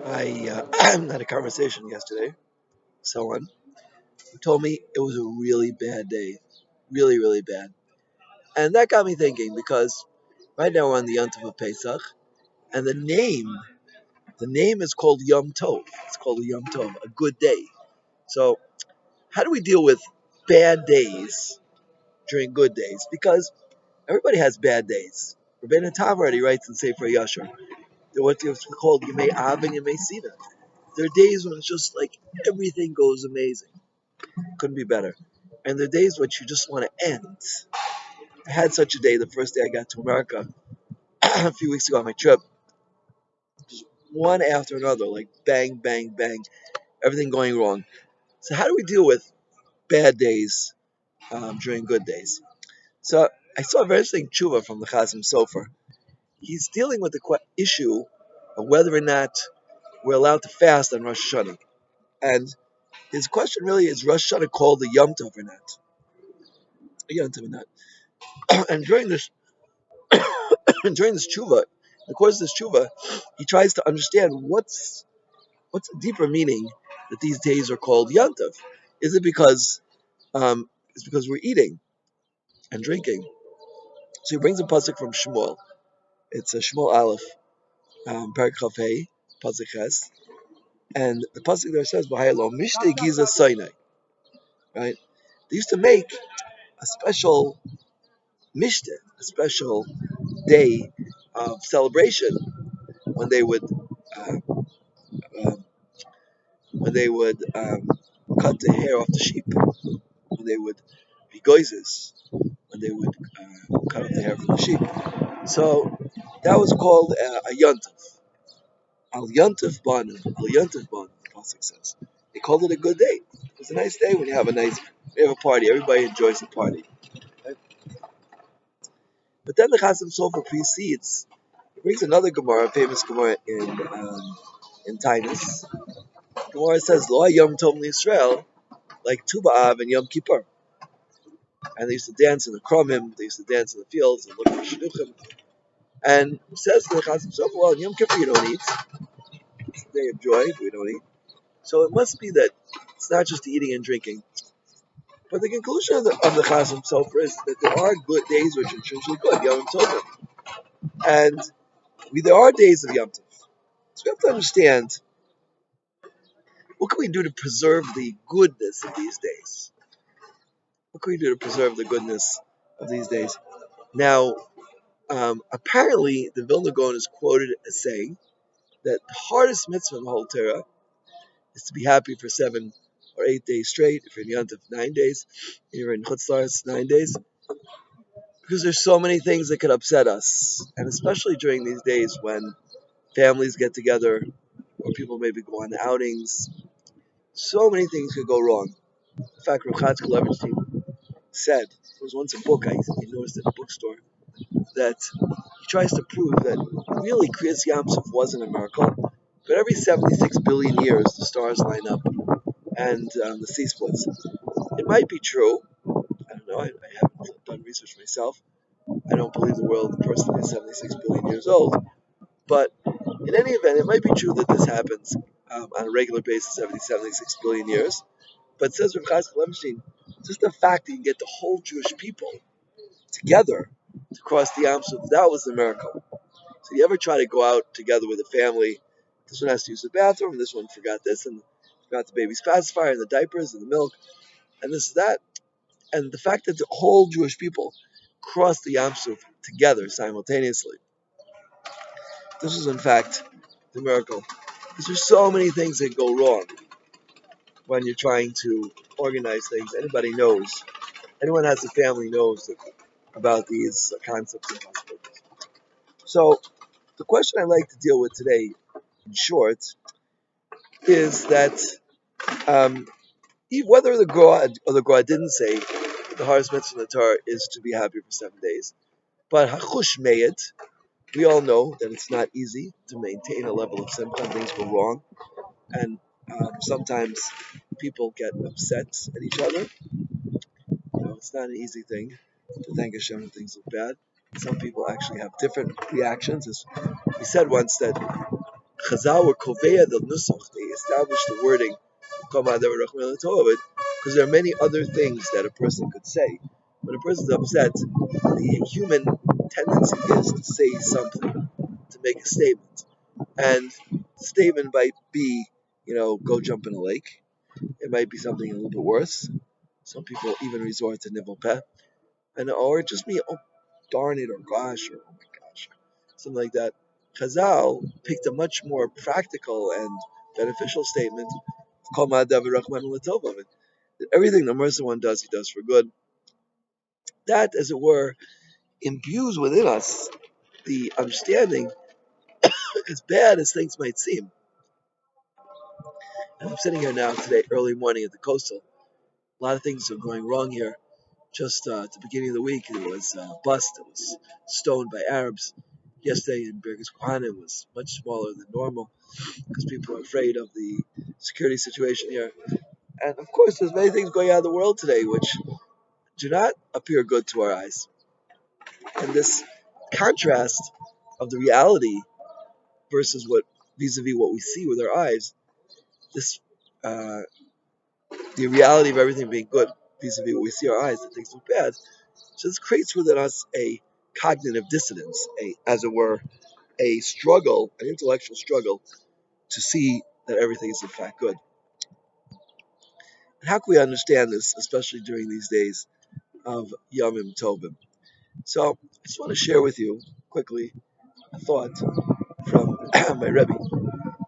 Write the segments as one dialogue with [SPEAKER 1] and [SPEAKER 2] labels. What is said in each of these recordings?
[SPEAKER 1] I had a conversation yesterday with someone who told me it was a really bad day, really, really bad. And that got me thinking because right now we're on the Yontif of Pesach, and the name is called Yom Tov. It's called a Yom Tov, a good day. So how do we deal with bad days during good days? Because everybody has bad days. Rabbeinu Tam already writes in Sefer Yashar. They're what's called Yemei Av and Yemei Sina. There are days when it's just like everything goes amazing. Couldn't be better. And there are days when you just want to end. I had such a day the first day I got to America a few weeks ago on my trip. Just one after another, like bang, bang, bang, everything going wrong. So how do we deal with bad days during good days? So I saw a very interesting tshuva from the Chasam Sofer. He's dealing with the issue of whether or not we're allowed to fast on Rosh Hashanah. And his question really is Rosh Hashanah called the Yom Tov or not? A Yom Tov or not? And during this tshuva, of course, this tshuva, he tries to understand what's the deeper meaning that these days are called Yantav. Is it because it's because we're eating and drinking? So he brings a pasuk from Shmuel. It's a Shmuel Aleph, Parak Chaf Hey, pasuk Ches, and the pasuk there says, "V'hayelo mishte giza Sinai." Right? They used to make a special mishte, a special day of celebration when they would uh, um, cut the hair off the sheep, when they would be goizes, when they would cut off the hair from the sheep. So that was called a yontif. Al yontif banu, al yontif banu, the pasuk says. They called it a good day. It's a nice day when you have a party. Everybody enjoys the party. Right? But then the Chasam Sofer precedes. He brings another Gemara, a famous Gemara in Tainus. Gemara says, "Lo Yom Tov Israel," like Tu B'Av and Yom Kippur. And they used to dance in the kromim, they used to dance in the fields and look for shidduchim. And it says to the Chasam Sofer, well, in Yom Kippur you don't eat. It's a day of joy, we don't eat. So it must be that it's not just the eating and drinking. But the conclusion of the Chasam Sofer is that there are good days which are essentially good, Yom Tov. And there are days of Yom Tov. So we have to understand, what can we do to preserve the goodness of these days? What can we do to preserve the goodness of these days? Now, apparently, the Vilna Gaon is quoted as saying that the hardest mitzvah in the whole Torah is to be happy for 7 or 8 days straight. If you're in Yontif, 9 days. If you're in Chutzlars, 9 days. Because there's so many things that could upset us. And especially during these days when families get together or people maybe go on outings. So many things could go wrong. In fact, Rav Chatzkel Levenstein said, there was once a book I noticed in a bookstore, that he tries to prove that really Kriyas Yamsuf wasn't a miracle, but every 76 billion years the stars line up and the sea splits. It might be true. I don't know. I haven't done research myself. I don't believe the world personally is 76 billion years old. But in any event, it might be true that this happens on a regular basis every 76 billion years. But says Rav Chatzkel Levenstein, just the fact that you get the whole Jewish people together to cross the Yam Suf, that was the miracle. So you ever try to go out together with a family, this one has to use the bathroom, this one forgot this, and forgot the baby's pacifier, and the diapers, and the milk, and this, that. And the fact that the whole Jewish people crossed the Yam Suf together simultaneously, this is in fact the miracle. Because there's so many things that go wrong when you're trying to organize things. Anybody knows, anyone has a family knows about these concepts and possibilities. So the question I like to deal with today, in short, is that um, whether the Goa or the Goa didn't say the hardest mitzvah in the Torah is to be happy for 7 days, but hachush meyit, we all know that it's not easy to maintain a level of simcha. Things go wrong, and sometimes people get upset at each other. It's not an easy thing to thank Hashem when things look bad. Some people actually have different reactions. As we said once, that Chazal were Koveya the Nusach, they established the wording because there are many other things that a person could say. When a person's upset, the human tendency is to say something, to make a statement. And the statement might be, go jump in a lake. It might be something a little bit worse. Some people even resort to nivel peh. And or just me, oh darn it, or gosh, or oh my gosh, something like that. Chazal picked a much more practical and beneficial statement. That everything the merciful one does, he does for good. That, as it were, imbues within us the understanding, as bad as things might seem. And I'm sitting here now today, early morning at the coastal. A lot of things are going wrong here. Just at the beginning of the week, it was a bus that was stoned by Arabs. Yesterday in Birgis Kohanim was much smaller than normal because people are afraid of the security situation here. And of course, there's many things going on in the world today which do not appear good to our eyes. And this contrast of the reality versus what vis-a-vis what we see with our eyes, this the reality of everything being good vis-a-vis what we see our eyes, that things look bad. So this creates within us a cognitive dissonance, as it were, a struggle, an intellectual struggle to see that everything is in fact good. And how can we understand this, especially during these days of Yomim Tovim? So I just want to share with you quickly a thought from my Rebbe,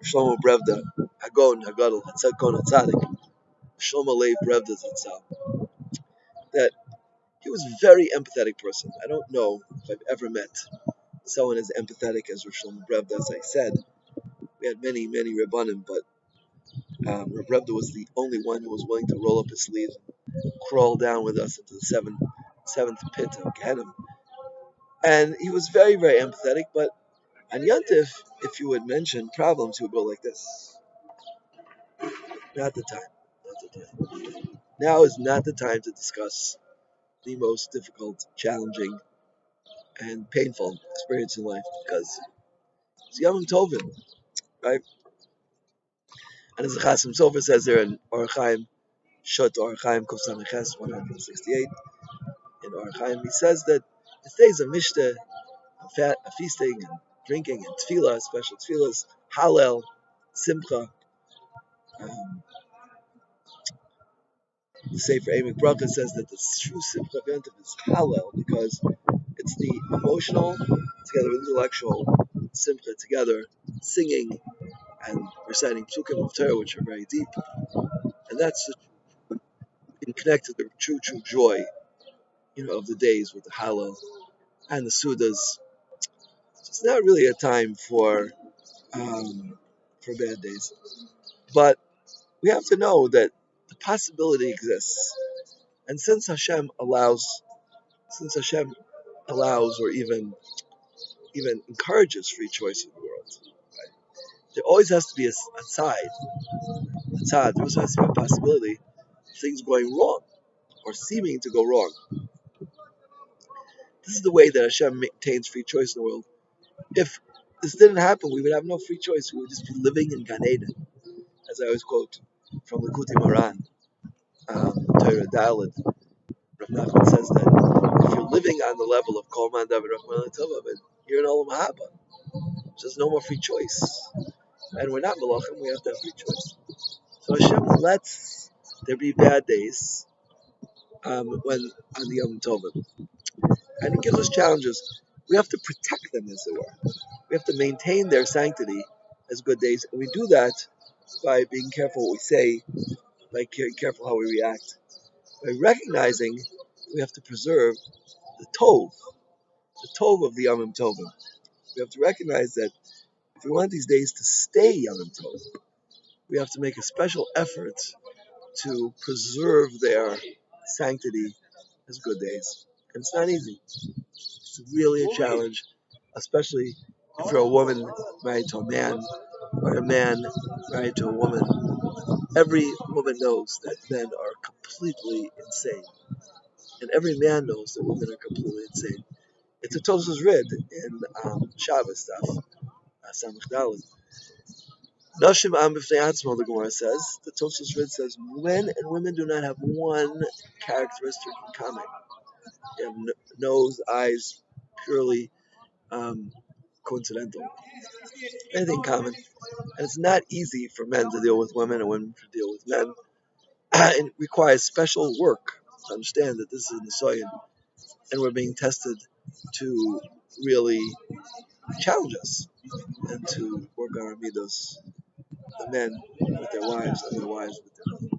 [SPEAKER 1] Shlomo Brevda, Hagon, Hagadol, Hatzakon, Hatzadik, Shlomo Leib Brevda Zatzal, that he was a very empathetic person. I don't know if I've ever met someone as empathetic as Rosh Shlomo Brevda. As I said, we had many, many Rabbanim, but Rav Brevda was the only one who was willing to roll up his sleeves and crawl down with us into the seventh pit of Gehenna. And he was very, very empathetic, but on Yantif, if you would mention problems, he would go like this. Not the time. Not the time. Now is not the time to discuss the most difficult, challenging, and painful experience in life because it's Yom Tovim, right? And as the Chasim Sofer says there in Orach Chaim, Shot Orach Chaim Kuf Samech 168, in Orach Chaim, he says that the days of Mishta, a feasting and drinking and tefillah, special tefillahs, Hallel, Simcha. The Sefer Emek Bracha says that the true Simcha of Yom Tov is Hallel because it's the emotional together with intellectual Simcha together, singing and reciting Psukim of Torah, which are very deep. And that's in connected to the true, true joy, of the days with the Hallel and the Sudas. So it's not really a time for bad days. But we have to know that the possibility exists. And since Hashem allows or even encourages free choice in the world, right? There always has to be a side, there always has to be a possibility of things going wrong or seeming to go wrong. This is the way that Hashem maintains free choice in the world. If this didn't happen, we would have no free choice. We would just be living in Gan Eden, as I always quote from the Kuti Moran, Torah Daled. Rav Nachman says that if you're living on the level of Kol Man David Rahman Tova, you're in Olam Haba. There's no more free choice. And we're not Malachim, we have to have free choice. So Hashem lets there be bad days when on the Yom Tovim. And it gives us challenges. We have to protect them, as it were. We have to maintain their sanctity as good days. And we do that by being careful what we say, by being careful how we react, by recognizing we have to preserve the tov of the Yom Tovim. We have to recognize that if we want these days to stay Yom Tov, we have to make a special effort to preserve their sanctity as good days. And it's not easy. It's really a challenge, especially if you're a woman married to a man, or a man married to a woman. Every woman knows that men are completely insane. And every man knows that women are completely insane. It's a Tosas Rid in Shabbos stuff, Samach Daled. Nashim Am B'fnei Atzmo, the Gemara says. The Tosfos Rid says men and women do not have one characteristic in common. They have nose, eyes, purely coincidental. Anything in common. And it's not easy for men to deal with women and women to deal with men. It requires special work to understand that this is in the soil and we're being tested to really challenge us and to work on our midos, the men with their wives and their wives with their men.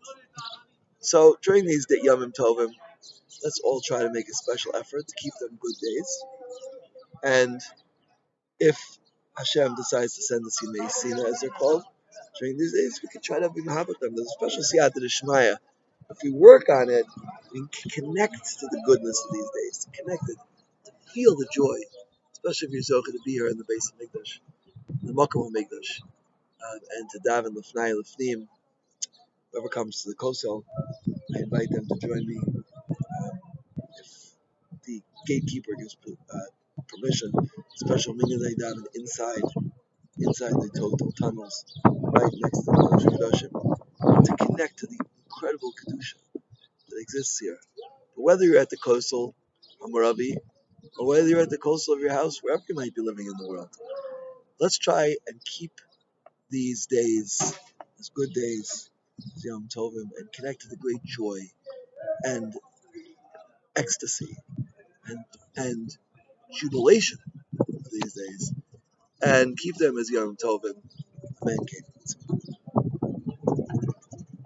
[SPEAKER 1] So during these Yomim Tovim, let's all try to make a special effort to keep them good days. And if Hashem decides to send us Yimei Sina, as they're called, during these days, we can try to be mahabbat them. There's a special siyata d'shmaya. If we work on it, we can connect to the goodness of these days, to connect it, to feel the joy, especially if you're zocheh to be here in the base of Mikdash, the Makom of Mikdash, and to daven l'fnai l'fnim. Whoever comes to the kosel, I invite them to join me. If the gatekeeper gives permission, special minyan they daven inside the total tunnels, right next to the Kodesh Kodashim, to connect to the incredible kedusha that exists here. But whether you're at the coastal Hammurabi, or whether you're at the coastal of your house, wherever you might be living in the world, let's try and keep these days, these good days, Yom Tovim, and connect to the great joy and ecstasy and jubilation of these days, and keep them as Yom Tovim. Amen.